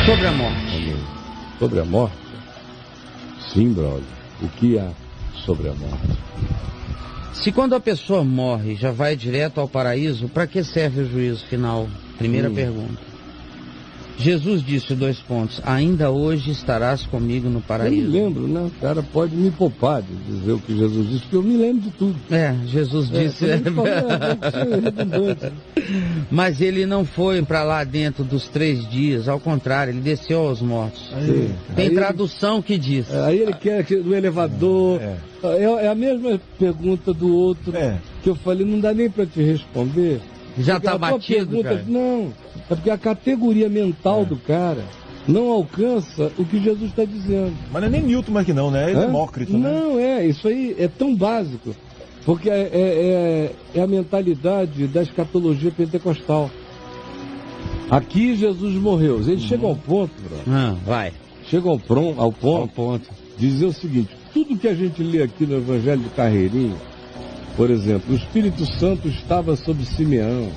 Sobre a morte. Sobre a morte? Sim, brother. O que há sobre a morte? Se quando a pessoa morre já vai direto ao paraíso, para que serve o juízo final? Primeira pergunta. Jesus disse, ainda hoje estarás comigo no paraíso. Eu me lembro, né? O cara pode me poupar de dizer o que Jesus disse, porque eu me lembro de tudo. Jesus disse... Mas ele não foi para lá dentro dos 3 dias, ao contrário, ele desceu aos mortos. Tem tradução que diz. Aí ele quer que no elevador... É a mesma pergunta do outro que eu falei, não dá nem para te responder. Já está batido, cara? Não, é porque a categoria mental do cara não alcança o que Jesus está dizendo. Mas não é nem Newton mais que não, né? É Demócrito, né? Não, isso aí é tão básico, porque é a mentalidade da escatologia pentecostal. Aqui Jesus morreu, ele chega ao ponto, chega ao ponto de dizer o seguinte, tudo que a gente lê aqui no Evangelho do Carreirinho, por exemplo, o Espírito Santo estava sobre Simeão,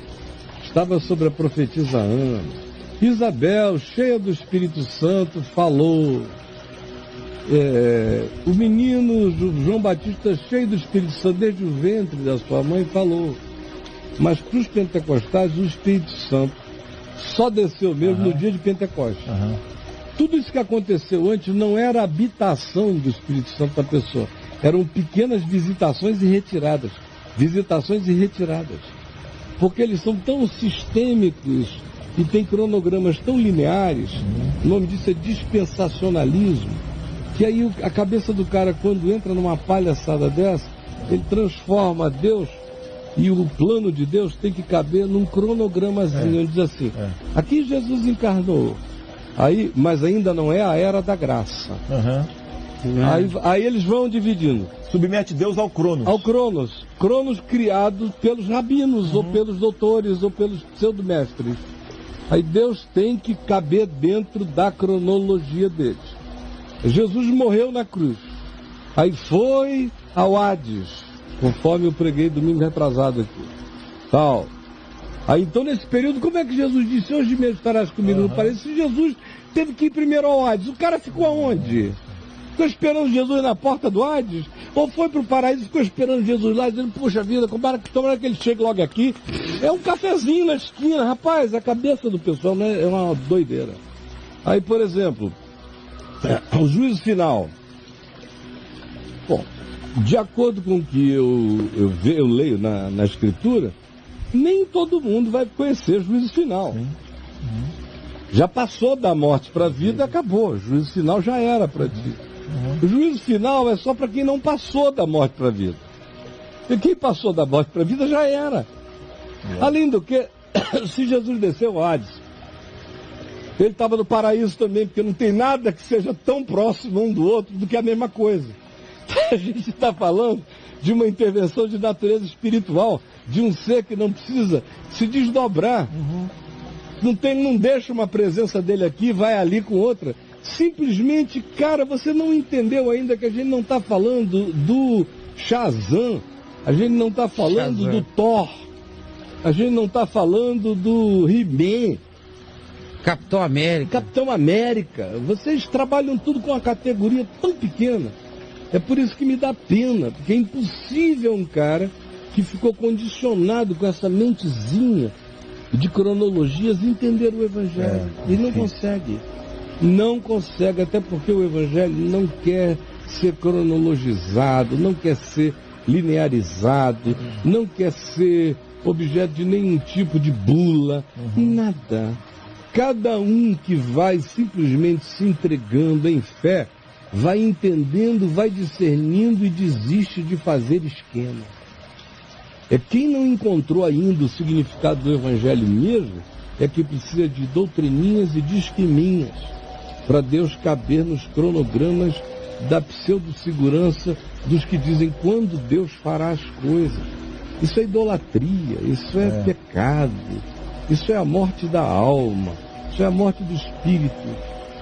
estava sobre a profetisa Ana, Isabel, cheia do Espírito Santo, falou, o menino João Batista, cheio do Espírito Santo, desde o ventre da sua mãe, falou. Mas para os pentecostais, o Espírito Santo só desceu mesmo no dia de Pentecostes. Tudo isso que aconteceu antes não era a habitação do Espírito Santo na pessoa. Eram pequenas visitações e retiradas. Porque eles são tão sistêmicos e têm cronogramas tão lineares, o nome disso é dispensacionalismo, que aí a cabeça do cara, quando entra numa palhaçada dessa, ele transforma Deus, e o plano de Deus tem que caber num cronogramazinho, onde diz assim, aqui Jesus encarnou, mas ainda não é a era da graça. Aí eles vão dividindo. Submete Deus ao Cronos. Ao Cronos. Cronos criado pelos rabinos, ou pelos doutores, ou pelos pseudomestres. Aí Deus tem que caber dentro da cronologia deles. Jesus morreu na cruz. Aí foi ao Hades, conforme eu preguei domingo retrasado aqui. Tal. Aí então nesse período, como é que Jesus disse, hoje mesmo estarás comigo no paraíso? Se Jesus teve que ir primeiro ao Hades, o cara ficou aonde? Ficou esperando Jesus na porta do Hades? Ou foi para o paraíso e ficou esperando Jesus lá, dizendo, puxa vida, tomara que ele chegue logo aqui. É um cafezinho na esquina, rapaz, a cabeça do pessoal, né, é uma doideira. Aí, por exemplo, o juízo final. Bom, de acordo com o que eu leio na Escritura, nem todo mundo vai conhecer o juízo final. Já passou da morte para a vida, acabou. O juízo final já era para ti. O juízo final é só para quem não passou da morte para a vida. E quem passou da morte para a vida já era. Além do que, se Jesus desceu ao Hades, ele estava no paraíso também, porque não tem nada que seja tão próximo um do outro do que a mesma coisa. A gente está falando de uma intervenção de natureza espiritual, de um ser que não precisa se desdobrar. Não deixa uma presença dele aqui, vai ali com outra. Simplesmente, cara, você não entendeu ainda que a gente não está falando do Shazam, a gente não está falando do Thor, a gente não está falando do He-Man, Capitão América. Vocês trabalham tudo com uma categoria tão pequena. É por isso que me dá pena, porque é impossível um cara que ficou condicionado com essa mentezinha de cronologias entender o Evangelho. Ele não consegue. Não consegue, até porque o Evangelho não quer ser cronologizado, não quer ser linearizado, não quer ser objeto de nenhum tipo de bula, nada. Cada um que vai simplesmente se entregando em fé, vai entendendo, vai discernindo e desiste de fazer esquema. Quem não encontrou ainda o significado do Evangelho mesmo, é que precisa de doutrininhas e de esqueminhas, para Deus caber nos cronogramas da pseudo-segurança dos que dizem quando Deus fará as coisas. Isso é idolatria, isso é pecado, isso é a morte da alma, isso é a morte do espírito,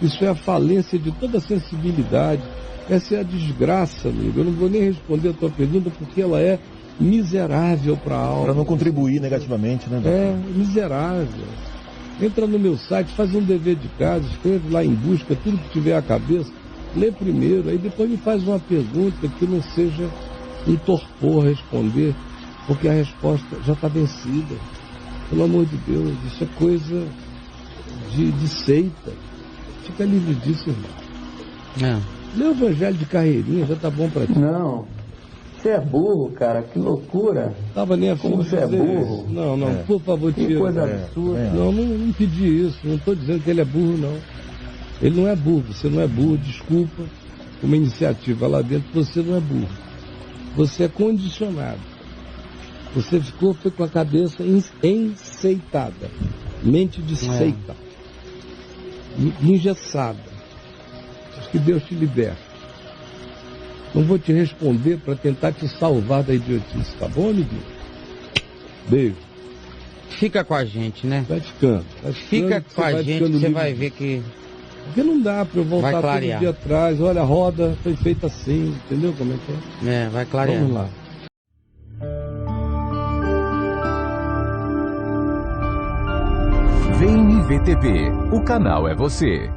isso é a falência de toda a sensibilidade. Essa é a desgraça, amigo. Eu não vou nem responder a tua pergunta porque ela é miserável para a alma. Para não contribuir negativamente, né? É miserável. Entra no meu site, faz um dever de casa, escreve lá em busca, tudo que tiver à cabeça, lê primeiro, aí depois me faz uma pergunta que não seja um torpor responder, porque a resposta já está vencida. Pelo amor de Deus, isso é coisa de seita. Fica livre disso, irmão. Lê o Evangelho de carreirinha, já tá bom pra ti. Não. Você é burro, cara, que loucura. Tava nem Como você é burro. Isso. Não, por favor, tira. Que coisa absurda. Não pedi isso, não estou dizendo que ele é burro, não. Ele não é burro, você não é burro, desculpa. Uma iniciativa lá dentro, você não é burro. Você é condicionado. Você foi com a cabeça enceitada. Mente de seita. Engessada. Acho que Deus te liberte. Não vou te responder para tentar te salvar da idiotice, tá bom, amiguinho? Beijo. Fica com a gente, né? Vai ficando. Fica com a gente, você vai ver que... Porque não dá para eu voltar todo dia atrás. Olha, a roda foi feita assim, entendeu como é que é? Vai clarear. Vamos lá. VMVTV, o canal é você.